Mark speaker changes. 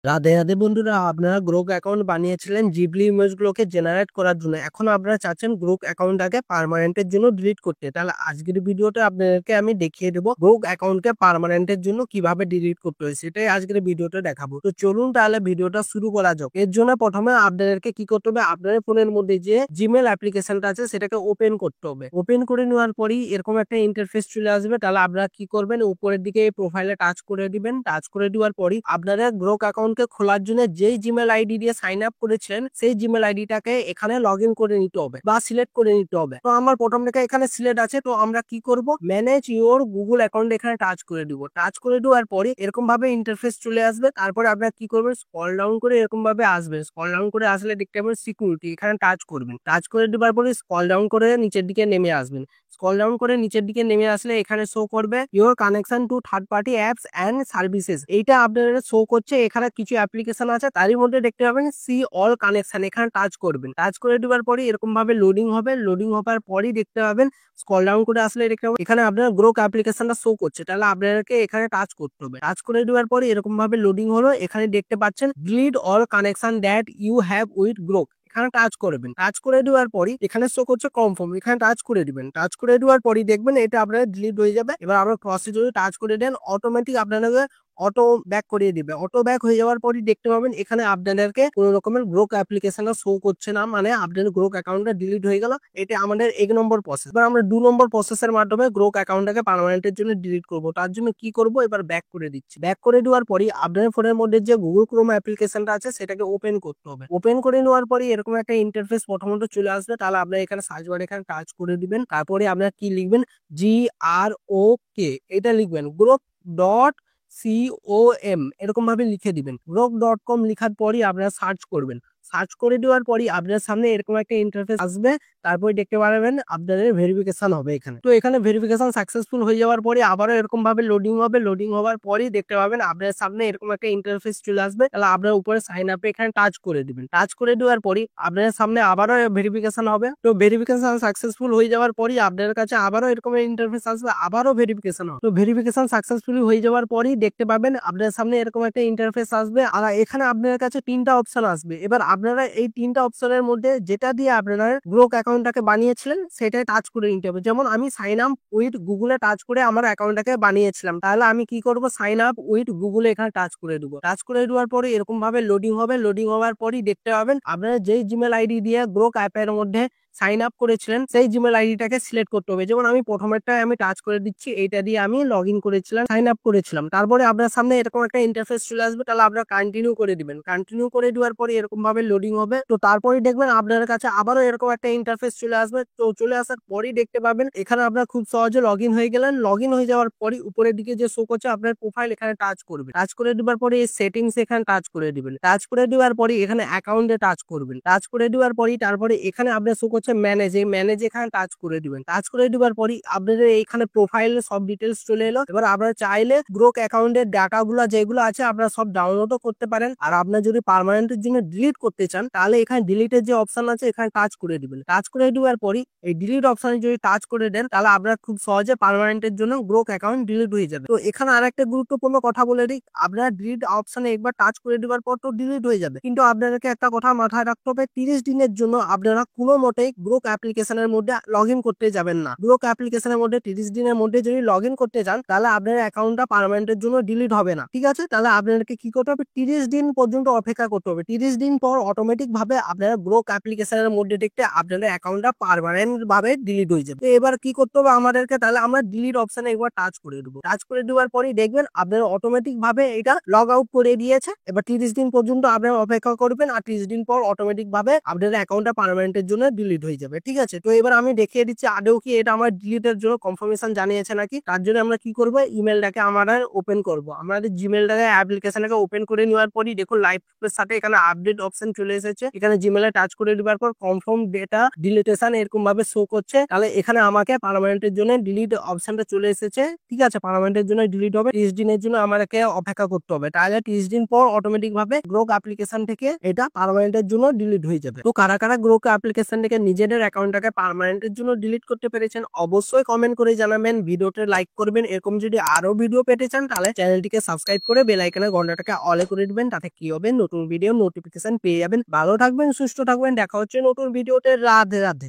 Speaker 1: রাধে রাধে বন্ধুরা, আপনারা group account বানিয়েছিলেন জিবলি ইমেজগুলোকে জেনারেট করার জন্য। এখন আপনারা চাচ্ছেন গ্রুপ অ্যাকাউন্টটাকে পার্মানেন্টের জন্য ডিলিট করতে। তাহলে আজকের ভিডিওতে আপনাদেরকে আমি দেখিয়ে দেবো গ্রুপ অ্যাকাউন্টকে পার্মানেন্টের জন্য কিভাবে ডিলিট করতে হয়, সেটাই আজকের ভিডিওতে দেখাবো। তো চলুন তাহলে ভিডিওটা শুরু করা যাক। এর জন্য প্রথমে আপনাদেরকে কি করতে হবে, আপনাদের ফোনের মধ্যে যে জিমেল অ্যাপ্লিকেশনটা আছে সেটাকে ওপেন করতে হবে। ওপেন করে নেওয়ার পরই এরকম একটা ইন্টারফেস চলে আসবে। তাহলে আপনারা কি করবেন, উপরের দিকে প্রোফাইলে টাচ করে দিবেন। টাচ করে দেওয়ার পরই আপনারা গ্রুপ অ্যাকাউন্টকে খোলার জন্য যেই জিমেল আইডি দিয়ে সাইন আপ করেছিলেন সেই জিমেল আইডিটাকে এখানে লগ ইন করে নিতে হবে বা সিলেক্ট করে নিতে হবে। তো আমার প্রথম থেকে এখানে সিলেক্ট আছে, তো আমরা কি করব, ম্যানেজ ইওর গুগল অ্যাকাউন্ট এখানে টাচ করে দিব। টাচ করে দেওয়ার পরে এরকম ভাবে ইন্টারফেস চলে আসবে। তারপরে আপনারা কি করবেন, স্ক্রল ডাউন করে এরকম ভাবে আসবেন। স্ক্রল ডাউন করে আসলে দেখতে পাবেন সিকিউরিটি, এখানে টাচ করবেন। টাচ করে দেওয়ার পরে স্ক্রল ডাউন করে নিচের দিকে নেমে আসবেন। স্ক্রল ডাউন করে নিচের দিকে নেমে আসলে এখানে শো করবে your connection to third party apps and services. এইটা আপনাদের শো করছে। এখানে কিছু অ্যাপ্লিকেশন আছে, তারই মধ্যে দেখতে পাবেন সি অল কানেকশন, এখানে টাচ করবেন। টাচ করে দেওয়ার পরে এরকম ভাবে লোডিং হবে। লোডিং হওয়ার পরই দেখতে পাবেন, স্ক্রল ডাউন করে আসলে দেখতে পাবেন এখানে আপনার গ্রোক অ্যাপ্লিকেশনটা শো করছে। তাহলে আপনাদেরকে এখানে টাচ করতে হবে। টাচ করে দেওয়ার পরে এরকম ভাবে লোডিং হলো। এখানে দেখতে পাচ্ছেন delete all connection that you have with Grok, এখানে টাচ করবেন। টাচ করে দেওয়ার পরই এখানে শো করছে কনফার্ম, এখানে টাচ করে দিবেন। টাচ করে দেওয়ার পরই দেখবেন এটা আপনার ডিলিট হয়ে যাবে। এবার আপনার ক্রসে যদি টাচ করে দেন অটোমেটিক আপনাদের অটো ব্যাক করিয়ে দিবে। অটো ব্যাক হয়ে যাওয়ার পরই দেখতে পাবেন এখানে আপনাদেরকে কোনো রকমের গ্রোক অ্যাপ্লিকেশন শো করছে না, মানে আপনাদের গ্রোক অ্যাকাউন্টটা ডিলিট হয়ে গেল। এটা আমাদের 1 নম্বর প্রসেস। এবার আমরা 2 নম্বর প্রসেসের মাধ্যমে গ্রোক অ্যাকাউন্টটাকে পার্মানেন্টের জন্য ডিলিট করব। তার জন্য কি করব, এবার ব্যাক করে দিচ্ছি। ব্যাক করে দেওয়ার পরই আপনাদের ফোনের মধ্যে যে গুগল ক্রোম অ্যাপ্লিকেশনটা আছে সেটাকে ওপেন করতে হবে। ওপেন করে নেওয়ার পরই এরকম একটা ইন্টারফেস প্রথমত চলে আসবে। তাহলে আপনারা এখানে সার্চ বারে এখানে টাচ করে দিবেন। তারপরে আপনারা কি লিখবেন, GROK এটা লিখবেন, গ্রোক ডট COM এরকম ভাবে লিখে দিবেন। গ্রোক.com লিখার পরই আপনারা সার্চ করবেন। সার্চ করে দেওয়ার পরই আপনার সামনে এরকম একটা ইন্টারফেস আসবে। তারপরে দেখতে পারবেন আপনাদের ভেরিফিকেশন হবে এখানে। তো এখানে ভেরিফিকেশন সাকসেসফুল হয়ে যাওয়ার পরে আবারও এরকম ভাবে লোডিং হবে। লোডিং হওয়ার পরই দেখতে পাবেন আপনার সামনে এরকম একটা ইন্টারফেস চলে আসবে। তাহলে আপনার উপরে সাইন আপে এখানে টাচ করে দিবেন। টাচ করে দেওয়ার পরই আপনার সামনে আবারও ভেরিফিকেশন হবে। তো ভেরিফিকেশন সাকসেসফুল হয়ে যাওয়ার পরই আপনার কাছে আবারও এরকম ইন্টারফেস আসবে, আবারও ভেরিফিকেশন হবে। তো ভেরিফিকেশন সাকসেসফুলি হয়ে যাওয়ার পরই দেখতে পাবেন আপনার সামনে এরকম একটা ইন্টারফেস আসবে। আর এখানে আপনার কাছে 3টা অপশন আসবে। এবার আপনারা এই 3টা অপশনের মধ্যে যেটা দিয়ে আপনারা গ্রোক অ্যাকাউন্টটাকে বানিয়েছিলেন সেটাই টাচ করে নিতে হবে। যেমন আমি সাইন আপ উইথ গুগলে টাচ করে আমার অ্যাকাউন্টটাকে বানিয়েছিলাম। তাহলে আমি কি করব, সাইন আপ উইথ গুগলে এখানে টাচ করে দেবো। টাচ করে দেওয়ার পরে এরকম ভাবে লোডিং হবে। লোডিং হওয়ার পরই দেখতে পাবেন আপনারা যেই জিমেল আইডি দিয়ে গ্রোক অ্যাপের মধ্যে সাইন আপ করেছিলেন সেই জিমেল আইডিটাকে সিলেক্ট করতে হবে। যেমন আমি প্রথমেরটা আমি টাচ করে দিচ্ছি, এইটা দিয়ে আমি লগ ইন করেছিলাম, সাইন আপ করেছিলাম। তারপরে আপনার সামনে এরকম একটা ইন্টারফেস চলে আসবে। তাহলে আপনারা কন্টিনিউ করে দিবেন। কন্টিনিউ করে দেওয়ার পরে এরকম ভাবে লোডিং হবে। তো তারপরে দেখবেন আপনার কাছে আবারও এরকম একটা ইন্টারফেস চলে আসবে। তো চলে আসার পরই দেখতে পাবেন এখানে আপনার খুব সহজে লগ ইন হয়ে গেলেন। লগ ইন হয়ে যাওয়ার পরই উপরের দিকে যে শো করছে আপনার প্রোফাইল, এখানে টাচ করবেন। টাচ করে দেওয়ার পরে এই সেটিংস এখানে টাচ করে দিবেন। টাচ করে দেওয়ার পরে এখানে অ্যাকাউন্টে টাচ করবেন। টাচ করে দেওয়ার পরই তারপরে এখানে আপনার শো করছে ম্যানেজ, এই ম্যানেজ এখানে টাচ করে দিবেন। টাচ করে দেওয়ার পরই আপনাদের এইখানে প্রোফাইলে সব ডিটেলস চলে এলো। এবার আপনারা চাইলে গ্রোক অ্যাকাউন্টের ডাটাগুলো যেগুলো আছে আপনারা সব ডাউনলোডও করতে পারেন। আর আপনার যদি পার্মানেন্টের জন্য ডিলিট করতে চান তাহলে এখানে ডিলিটের যে অপশন আছে এখানে টাচ করে দিবেন। টাচ করে দেওয়ার পরই এই ডিলিট অপশনে যদি টাচ করে দেন তাহলে আপনারা খুব সহজে পার্মানেন্টের জন্য গ্রোক অ্যাকাউন্ট ডিলিট হয়ে যাবে। তো এখানে আরেকটা গুরুত্বপূর্ণ কথা বলে দিই, আপনারা ডিলিট অপশনে একবার টাচ করে দেওয়ার পর তো ডিলিট হয়ে যাবে, কিন্তু আপনাদেরকে একটা কথা মাথায় রাখতে হবে, 30 দিনের জন্য আপনারা কোনো মতেই গ্রোক অ্যাপ্লিকেশনের মধ্যে লগ ইন করতে যাবেন না। গ্রোক অ্যাপ্লিকেশনের মধ্যে 30 দিনের মধ্যে যদি লগ ইন করতে যান তাহলে আপনার অ্যাকাউন্টটা পার্মানেন্টের জন্য ডিলিট হবে না। ঠিক আছে, তাহলে আপনাদেরকে কি করতে হবে, 30 দিন পর্যন্ত অপেক্ষা করতে হবে। 30 দিন পর অটোমেটিক ভাবে আপনারা গ্রোক অ্যাপ্লিকেশনের মধ্যে দেখতে আপনাদের অ্যাকাউন্টটা পার্মানেন্ট ভাবে ডিলিট হয়ে যাবে। তো এবার কি করতে হবে আমাদেরকে, তাহলে আমরা ডিলিট অপশনে একবার টাচ করে দেবো। টাচ করে দেওয়ার পরেই দেখবেন আপনারা অটোমেটিক ভাবে এটা লগ আউট করে দিয়েছে। এবার 30 দিন পর্যন্ত আপনারা অপেক্ষা করবেন, আর 30 দিন পর অটোমেটিক ভাবে আপনাদের অ্যাকাউন্টটা পার্মানেন্টের জন্য ডিলিট হয়ে যাবে। ঠিক আছে, তো এবার আমি দেখিয়ে দিচ্ছি আদৌ কি এটা আমার ডিলিটের জন্য কনফার্মেশন জানিয়েছে নাকি। তার জন্য আমরা কি করবো, ইমেলটাকে আমরা ওপেন করবো। আমাদের জিমেলটাকে অ্যাপ্লিকেশনটাকে ওপেন করে নেওয়ার পরই দেখুন লাইভের সাথে এখানে আপডেট অপশন চলে এসেছে। এখানে জিমেলে টাচ করে দেওয়ার পর কনফার্ম ডেটা ডিলিটেশন এরকম ভাবে শো করছে। তাহলে এখানে আমাকে পার্মানেন্টের জন্য ডিলিট অপশনটা চলে এসেছে। ঠিক আছে, পার্মানেন্টের জন্য ডিলিট হবে। 30 দিনের জন্য আমাকে অপেক্ষা করতে হবে। তাহলে 30 দিন পর অটোমেটিক ভাবে গ্রোক অ্যাপ্লিকেশন থেকে এটা পার্মানেন্টের জন্য ডিলিট হয়ে যাবে। তো কারা কারা গ্রোক অ্যাপ্লিকেশন থেকে নিজেদের অ্যাকাউন্টটাকে পার্মানেন্টের জন্য ডিলিট করতে পেরেছেন? অবশ্যই কমেন্ট করে জানাবেন, ভিডিওতে লাইক করবেন। এরকম যদি আরো ভিডিও পেতে চান তাহলে চ্যানেলটিকে সাবস্ক্রাইব করে বেল আইকনের ঘন্টাটাকে অলে করে দিবেন। তাতে কি হবে, নতুন ভিডিও নোটিফিকেশন পেয়ে যাবেন। ভালো থাকবেন, সুস্থ থাকবেন, দেখা হচ্ছে নতুন ভিডিওতে। রাধে রাধে।